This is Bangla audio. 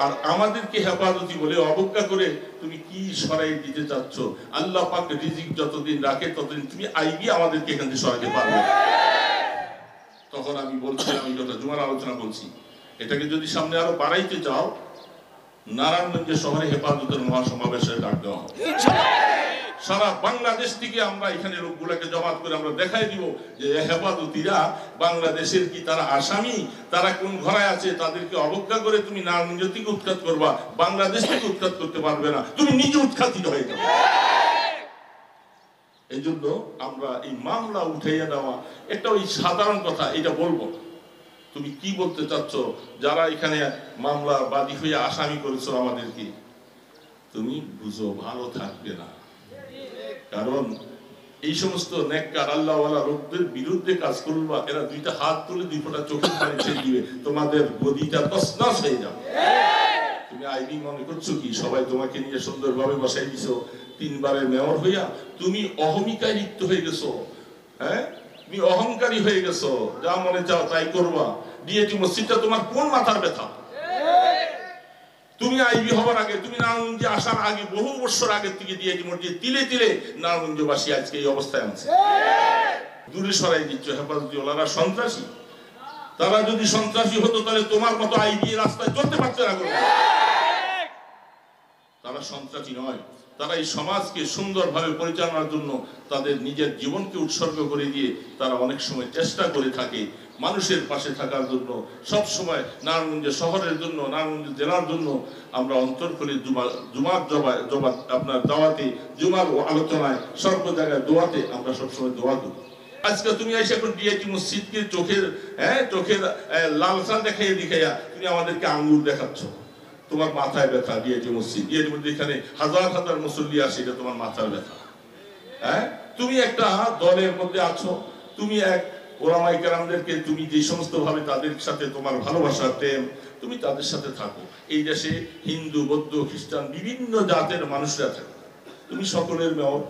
আর আমাদেরকে হেফাজতি বলে অবজ্ঞা করে তুমি কি সরাই দিতে চাচ্ছ? আল্লাহ পাক রিজিক যতদিন রাখে ততদিন তুমি আইবি আমাদেরকে এখান থেকে সরাতে পারবে। তখন আমি বলছিলাম, আমি যত জুমার আলোচনা বলছি, এটাকে যদি সামনে আরো বাড়াইতে চাও, নারায়ণগঞ্জ শহরে হেফাজতের মহাসমাবেশের ডাক দেওয়া হবে। সারা বাংলাদেশ থেকে আমরা এখানে লোকগুলাকে জমাত করে আমরা দেখাই দিব যে হেফাজতিরা বাংলাদেশের কি তারা আসামি, তারা কোন ঘরে আছে, তাদেরকে অবজ্ঞা করে তুমি নারায়ণগঞ্জ থেকে উৎখাত করবা, বাংলাদেশ থেকে উৎখাত করতে পারবে না, তুমি নিজে উৎখাতিত হয়ে যাবে। এই জন্য আমরা এই মামলা উঠাইয়া দেওয়া একটা ওই সাধারণ কথা, এটা বলবো। তুমি কি বলতে চাচ্ছ? যারা এখানে মামলা বাদী হয়ে আসামি করেছো আমাদেরকে, তুমি বুঝো ভালো থাকবে না। কারণ এই সমস্ত নেককার আল্লাহওয়ালা লোকদের বিরুদ্ধে কাজ করবা, এরা দুইটা হাত তুলে দুই ফোঁটা চোখের পানি ছেড়ে দিবে, তোমাদের গদিটা তছনছ হয়ে যাবে। তুমি আইবি মনে করছো কি সবাই তোমাকে নিয়ে সুন্দরভাবে বসাই দিছো, 3 বারের মেয়র হইয়া তুমি অহমিকায় লিপ্ত হয়ে গেছো। হ্যাঁ, তুমি অহংকারী হয়ে গেছো, যা মনে চাও তাই করবা। ডিএটি মসজিদটা তোমার কোন মাথার ব্যথা? তুমি আইবি হবার আগে, তুমি নারায়ণগঞ্জে আসার আগে, বহু বছর আগের থেকে ডিএটি মসজিদ তিলে তিলে নারায়ণগঞ্জবাসী আজকে এই অবস্থায় আছে। দূরে সরাই দিচ্ছ। হেফাজতি ওলারা সন্ত্রাসী। তারা যদি সন্ত্রাসী হতো তাহলে তোমার মতো আইবি রাস্তায় চলতে পারছে না। তারা সন্ত্রাসী নয়, তারা এই সমাজকে সুন্দরভাবে পরিচালনার জন্য তাদের নিজের জীবনকে উৎসর্গ করে দিয়ে তারা অনেক সময় চেষ্টা করে থাকে মানুষের পাশে থাকার জন্য। সব সময় নারায়ণগঞ্জ শহরের জন্য, নারায়ণগঞ্জ জেলার জন্য আমরা অন্তর করে জুমার জবাব আপনার দাওয়াতে, জুমার আলোচনায়, সর্ব জায়গায় দোয়াতে আমরা সবসময় দোয়া করি। আজকে তুমি এসে এখন ডিআইটি মসজিদকে চোখের লালসা দেখাইয়া তুমি আমাদেরকে আঙ্গুর দেখাচ্ছ। তোমার মাথায় ব্যথা। ডিআইটি মসজিদ, ডিআইটি মসজিদ, এখানে হাজার হাজার মুসল্লি আসে, এটা তোমার মাথার ব্যথা। হ্যাঁ, তুমি একটা দলের মধ্যে আছো, তুমি এক ওলামায়ে কেরামদেরকে তুমি যে সমস্ত ভাবে তাদের সাথে তোমার ভালোবাসা, প্রেম, তুমি তাদের সাথে থাকো। এই দেশে হিন্দু, বৌদ্ধ, খ্রিস্টান বিভিন্ন জাতের মানুষরা থাকে, তুমি সকলের মেয়র।